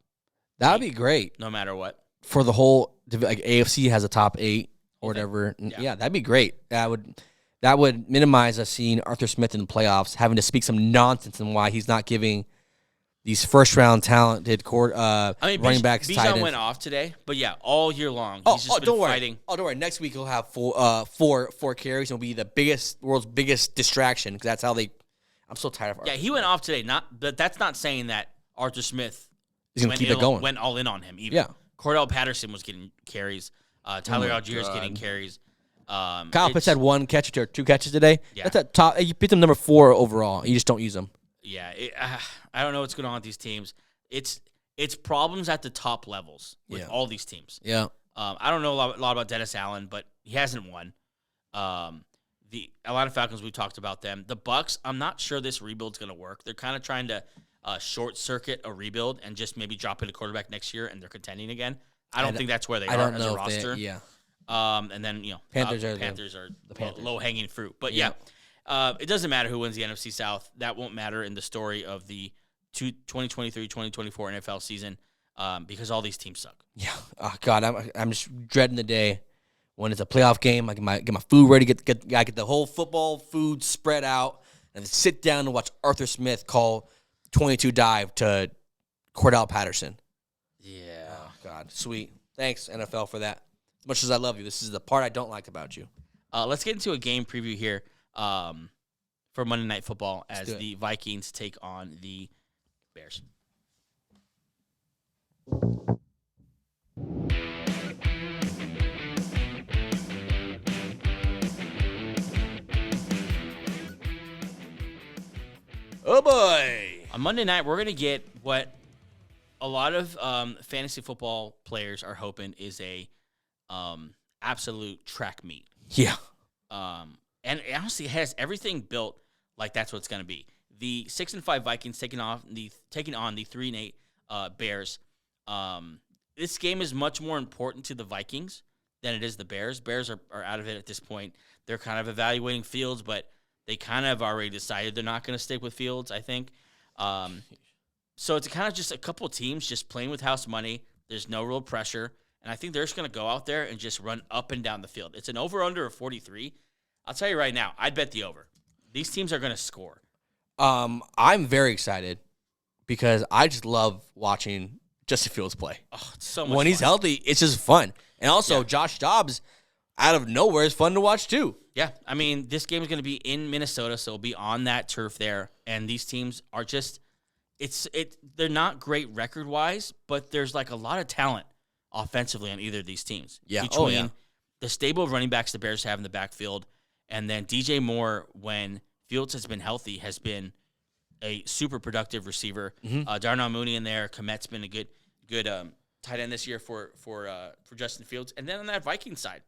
[SPEAKER 2] That would be great.
[SPEAKER 1] No matter what.
[SPEAKER 2] For the whole, like AFC has a top 8 or whatever. Yeah, that'd be great. That would minimize us seeing Arthur Smith in the playoffs, having to speak some nonsense and why he's not giving these first-round talented running backs.
[SPEAKER 1] Bijan went off today, but yeah, all year long he's just been fighting.
[SPEAKER 2] Oh, don't worry. Next week he'll have four carries. He'll be the world's biggest distraction because that's how they. I'm so tired of Arthur.
[SPEAKER 1] Yeah, he went off today. But that's not saying that Arthur Smith
[SPEAKER 2] is going to keep it going.
[SPEAKER 1] Went all in on him. Either.
[SPEAKER 2] Yeah,
[SPEAKER 1] Cordell Patterson was getting carries. Tyler Algier is getting carries.
[SPEAKER 2] Kyle Pitts had 1 catch or 2 catches today.
[SPEAKER 1] Yeah.
[SPEAKER 2] That's at top. You picked him number 4 overall. You just don't use him.
[SPEAKER 1] Yeah, I don't know what's going on with these teams. It's problems at the top levels with all these teams.
[SPEAKER 2] Yeah.
[SPEAKER 1] I don't know a lot about Dennis Allen, but he hasn't won. The Atlanta Falcons, we talked about them. The Bucs, I'm not sure this rebuild's going to work. They're kind of trying to short circuit a rebuild and just maybe drop in a quarterback next year, and they're contending again. I don't think that's where they are as a roster.
[SPEAKER 2] Yeah.
[SPEAKER 1] And then Panthers are
[SPEAKER 2] the Panthers.
[SPEAKER 1] low hanging fruit. But yeah, It doesn't matter who wins the NFC South. That won't matter in the story of the 2023-2024 NFL season because all these teams suck.
[SPEAKER 2] Yeah. Oh God, I'm just dreading the day when it's a playoff game. I get my food ready. Get the whole football food spread out, and sit down and watch Arthur Smith call 22 dive to Cordell Patterson.
[SPEAKER 1] Yeah.
[SPEAKER 2] Oh God, sweet. Thanks NFL for that. As much as I love you, this is the part I don't like about you.
[SPEAKER 1] Let's get into a game preview here for Monday Night Football as the Vikings take on the Bears.
[SPEAKER 2] Oh, boy.
[SPEAKER 1] On Monday night, we're going to get what a lot of fantasy football players are hoping is a absolute track meet.
[SPEAKER 2] Yeah.
[SPEAKER 1] And it honestly has everything built like that's what it's going to be. The 6-5 Vikings taking on the 3-8 Bears. This game is much more important to the Vikings than it is the Bears. Bears are out of it at this point. They're kind of evaluating Fields, but they kind of already decided they're not going to stick with Fields, I think. So it's kind of just a couple of teams just playing with house money. There's no real pressure. And I think they're just going to go out there and just run up and down the field. It's an over-under of 43. I'll tell you right now, I'd bet the over. These teams are going to score.
[SPEAKER 2] I'm very excited because I just love watching Justin Fields play.
[SPEAKER 1] Oh, it's so much
[SPEAKER 2] when he's
[SPEAKER 1] fun.
[SPEAKER 2] healthy, it's just fun. And also, Josh Dobbs, out of nowhere, is fun to watch too.
[SPEAKER 1] Yeah, I mean, this game is going to be in Minnesota, so it'll be on that turf there. And these teams are just, they're not great record-wise, but there's like a lot of talent offensively on either of these teams.
[SPEAKER 2] Yeah.
[SPEAKER 1] Between the stable of running backs the Bears have in the backfield, and then DJ Moore, when Fields has been healthy, has been a super productive receiver. Darnell Mooney in there. Komet's been a good tight end this year for Justin Fields. And then on that Vikings side,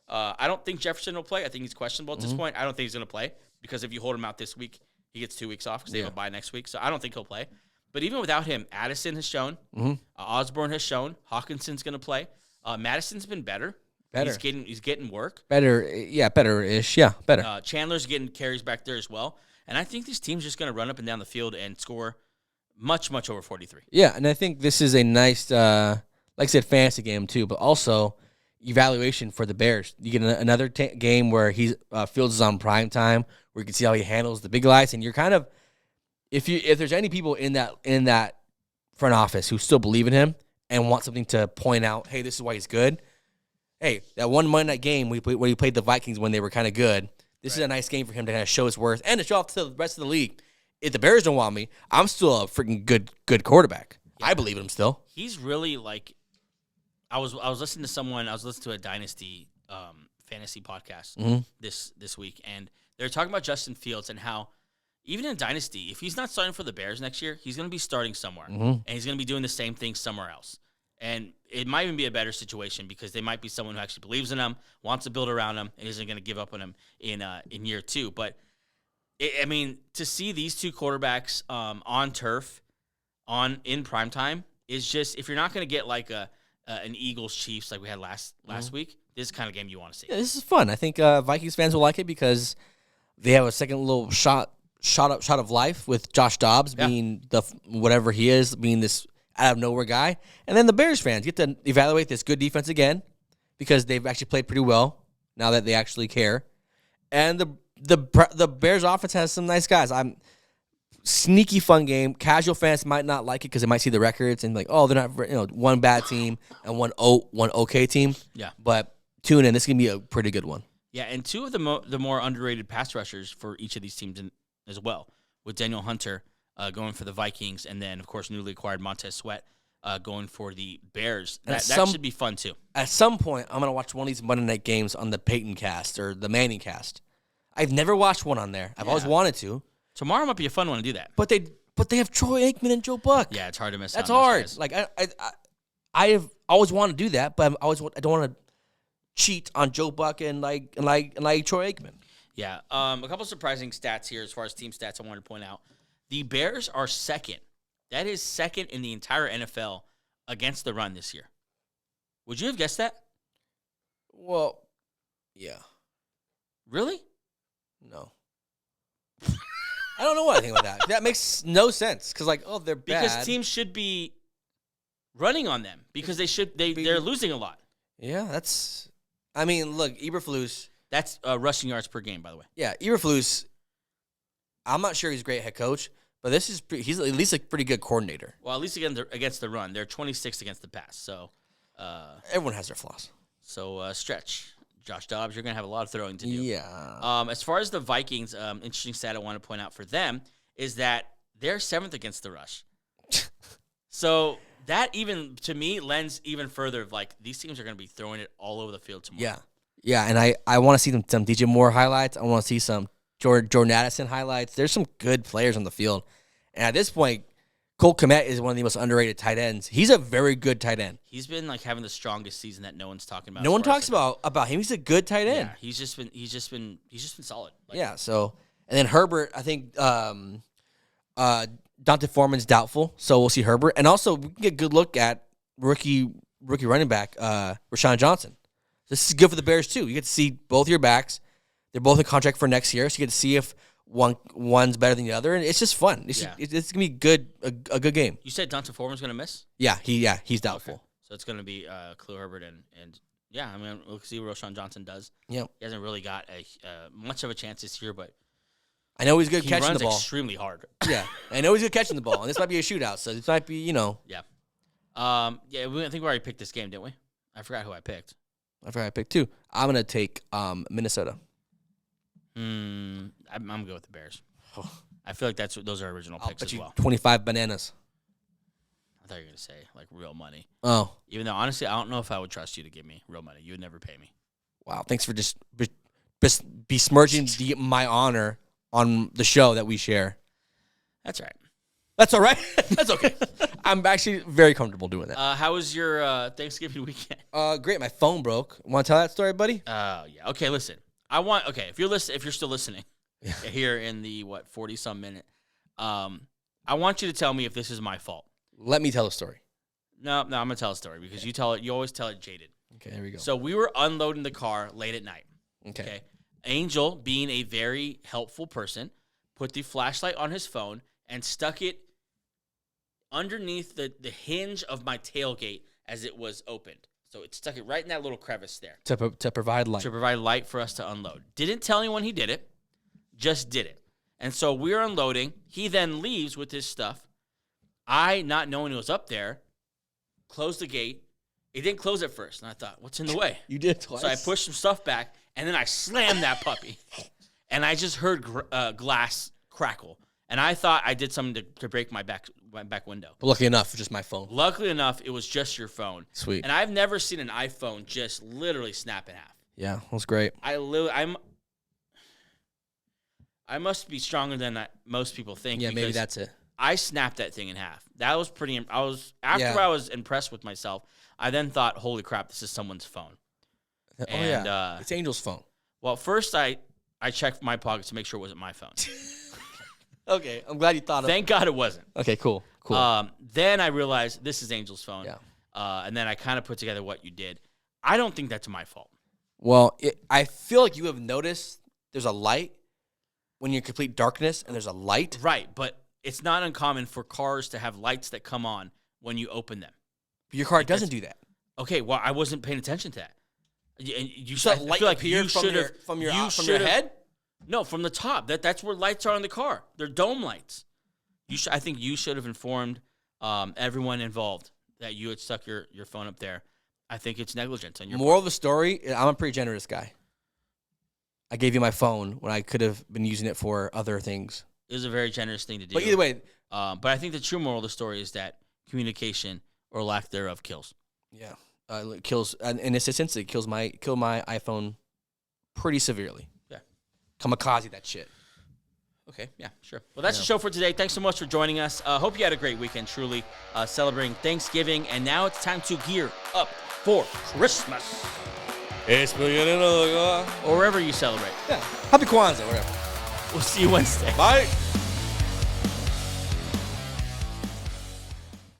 [SPEAKER 1] I don't think Jefferson will play. I think he's questionable at this point. I don't think he's going to play because if you hold him out this week, he gets 2 weeks off because they have a bye next week. So I don't think he'll play. But even without him, Addison has shown. Osborne has shown. Hawkinson's going to play. Madison's been better. He's getting work.
[SPEAKER 2] Better-ish. Yeah, better.
[SPEAKER 1] Chandler's getting carries back there as well. And I think this team's just going to run up and down the field and score much, much over 43.
[SPEAKER 2] Yeah, and I think this is a nice, like I said, fantasy game too, but also evaluation for the Bears. You get another game where Fields is on prime time, where you can see how he handles the big lights, and you're kind of, if there's any people in that front office who still believe in him and want something to point out, hey, this is why he's good. Hey, that one Monday night game where he played the Vikings when they were kind of good. This is a nice game for him to kind of show his worth and to show off to the rest of the league. If the Bears don't want me, I'm still a freaking good quarterback. Yeah. I believe in him still.
[SPEAKER 1] He's really like, I was listening to someone. I was listening to a Dynasty fantasy podcast this week, and they're talking about Justin Fields and how even in Dynasty, if he's not starting for the Bears next year, he's going to be starting somewhere, and he's going to be doing the same thing somewhere else. And it might even be a better situation because they might be someone who actually believes in him, wants to build around him, and isn't going to give up on him in year two. But to see these two quarterbacks on turf, in primetime is just, if you're not going to get like an Eagles Chiefs like we had last week, this is the kind of game you want to see.
[SPEAKER 2] Yeah, this is fun. I think Vikings fans will like it because they have a second little shot of life with Josh Dobbs being whatever he is, being this out of nowhere guy. And then the Bears fans get to evaluate this good defense again because they've actually played pretty well now that they actually care. And the Bears offense has some nice guys. Sneaky fun game. Casual fans might not like it because they might see the records and like, oh, they're not, one bad team and one okay team.
[SPEAKER 1] Yeah.
[SPEAKER 2] But tune in. This is going to be a pretty good one.
[SPEAKER 1] Yeah, and two of the more underrated pass rushers for each of these teams as well, with Daniel Hunter going for the Vikings, and then, of course, newly acquired Montez Sweat going for the Bears. That should be fun, too.
[SPEAKER 2] At some point, I'm going to watch one of these Monday night games on the Peyton cast or the Manning cast. I've never watched one on there. I've always wanted to.
[SPEAKER 1] Tomorrow might be a fun one to do that.
[SPEAKER 2] But they have Troy Aikman and Joe Buck.
[SPEAKER 1] Yeah, it's hard to miss.
[SPEAKER 2] That's hard. Like I have always wanted to do that, but I don't want to cheat on Joe Buck and like Troy Aikman.
[SPEAKER 1] Yeah. A couple surprising stats here as far as team stats I wanted to point out. The Bears are second. That is second in the entire NFL against the run this year. Would you have guessed that?
[SPEAKER 2] Well, yeah.
[SPEAKER 1] Really?
[SPEAKER 2] No. I don't know what I think about that. That makes no sense because, like, oh, they're bad.
[SPEAKER 1] Because teams should be running on them because they're losing a lot.
[SPEAKER 2] Yeah, that's. I mean, look, Eberflus.
[SPEAKER 1] That's rushing yards per game, by the way.
[SPEAKER 2] Yeah, Eberflus. I'm not sure he's a great head coach, but he's at least a pretty good coordinator.
[SPEAKER 1] Well, at least against the run, they're 26th against the pass. So
[SPEAKER 2] everyone has their flaws.
[SPEAKER 1] So stretch, Josh Dobbs. You're gonna have a lot of throwing to do.
[SPEAKER 2] Yeah.
[SPEAKER 1] As far as the Vikings, interesting stat I want to point out for them is that they're 7th against the rush. So that even to me lends even further of like these teams are gonna be throwing it all over the field tomorrow.
[SPEAKER 2] Yeah. Yeah, and I want to see some DJ Moore highlights. I want to see some Jordan Addison highlights. There's some good players on the field. And at this point, Cole Kmet is one of the most underrated tight ends. He's a very good tight end.
[SPEAKER 1] He's been like having the strongest season that no one's talking about.
[SPEAKER 2] No one talks about him. He's a good tight end.
[SPEAKER 1] Yeah, he's just been solid. Like,
[SPEAKER 2] yeah, so and then Herbert, I think Dante Foreman's doubtful, so we'll see Herbert. And also we can get a good look at rookie running back, Rashawn Johnson. This is good for the Bears too. You get to see both your backs. They're both in contract for next year, so you get to see if one's better than the other, and it's just fun. It's gonna be good, a good game.
[SPEAKER 1] You said Dante Foreman's gonna miss?
[SPEAKER 2] Yeah, he's doubtful.
[SPEAKER 1] Okay. So it's gonna be Khalil Herbert and yeah, I mean we'll see what Rashawn Johnson does.
[SPEAKER 2] Yeah,
[SPEAKER 1] he hasn't really got much of a chance this year, but
[SPEAKER 2] I know he's good catching the ball.
[SPEAKER 1] He runs extremely hard.
[SPEAKER 2] Yeah, I know he's good catching the ball, and this might be a shootout, so this might be
[SPEAKER 1] Yeah. I think we already picked this game, didn't we? I forgot who I picked.
[SPEAKER 2] I forgot I picked two. I'm gonna take Minnesota.
[SPEAKER 1] I'm gonna go with the Bears. I feel like those are original picks as well.
[SPEAKER 2] 25 bananas.
[SPEAKER 1] I thought you were gonna say like real money.
[SPEAKER 2] Oh,
[SPEAKER 1] even though honestly, I don't know if I would trust you to give me real money. You would never pay me.
[SPEAKER 2] Wow, thanks for just besmirching my honor on the show that we share.
[SPEAKER 1] That's right.
[SPEAKER 2] That's all right. That's okay. I'm actually very comfortable doing that.
[SPEAKER 1] How was your Thanksgiving weekend?
[SPEAKER 2] Great. My phone broke. Want to tell that story, buddy?
[SPEAKER 1] Yeah. Okay, listen. If you're still listening, here in the 40-some minute, I want you to tell me if this is my fault.
[SPEAKER 2] Let me tell a story.
[SPEAKER 1] No, I'm gonna tell a story because you always tell it jaded.
[SPEAKER 2] Okay, there we go.
[SPEAKER 1] So we were unloading the car late at night.
[SPEAKER 2] Okay.
[SPEAKER 1] Angel, being a very helpful person, put the flashlight on his phone and stuck it underneath the hinge of my tailgate as it was opened. So it stuck it right in that little crevice there.
[SPEAKER 2] To provide light.
[SPEAKER 1] To provide light for us to unload. Didn't tell anyone he did it. Just did it. And so we're unloading. He then leaves with his stuff. I, not knowing it was up there, closed the gate. It didn't close at first. And I thought, what's in the way?
[SPEAKER 2] You did twice.
[SPEAKER 1] So I pushed some stuff back, and then I slammed that puppy. And I just heard glass crackle. And I thought I did something to break my back window.
[SPEAKER 2] But luckily enough, just my phone.
[SPEAKER 1] Luckily enough, it was just your phone.
[SPEAKER 2] Sweet.
[SPEAKER 1] And I've never seen an iPhone just literally snap in half.
[SPEAKER 2] Yeah, that was great.
[SPEAKER 1] I must be stronger than most people think.
[SPEAKER 2] Yeah, maybe that's it.
[SPEAKER 1] I snapped that thing in half. That was pretty. I was impressed with myself. I then thought, "Holy crap, this is someone's phone."
[SPEAKER 2] Yeah, it's Angel's phone.
[SPEAKER 1] Well, first I checked my pocket to make sure it wasn't my phone.
[SPEAKER 2] Okay, I'm glad you thought of it.
[SPEAKER 1] Thank God it wasn't.
[SPEAKER 2] Okay, cool.
[SPEAKER 1] Then I realized this is Angel's phone.
[SPEAKER 2] Yeah.
[SPEAKER 1] And then I kind of put together what you did. I don't think that's my fault.
[SPEAKER 2] Well, I feel like you have noticed there's a light when you're in complete darkness and there's a light.
[SPEAKER 1] Right, but it's not uncommon for cars to have lights that come on when you open them.
[SPEAKER 2] But your car doesn't do that.
[SPEAKER 1] Okay, well, I wasn't paying attention to that. And you
[SPEAKER 2] saw light appear from your head?
[SPEAKER 1] No, from the top. That's where lights are on the car. They're dome lights. I think you should have informed everyone involved that you had stuck your phone up there. I think it's negligence on your part.
[SPEAKER 2] Moral of the story, I'm a pretty generous guy. I gave you my phone when I could have been using it for other things.
[SPEAKER 1] It was a very generous thing to do.
[SPEAKER 2] But either way.
[SPEAKER 1] But I think the true moral of the story is that communication or lack thereof kills.
[SPEAKER 2] Yeah. It kills, in this instance, it killed my iPhone pretty severely.
[SPEAKER 1] Yeah.
[SPEAKER 2] Kamikaze that shit.
[SPEAKER 1] Okay, yeah, sure. Well, that's the show for today. Thanks so much for joining us. Hope you had a great weekend, truly, celebrating Thanksgiving. And now it's time to gear up for Christmas. Or wherever you celebrate.
[SPEAKER 2] Yeah. Happy Kwanzaa, whatever.
[SPEAKER 1] We'll see you Wednesday.
[SPEAKER 2] Bye.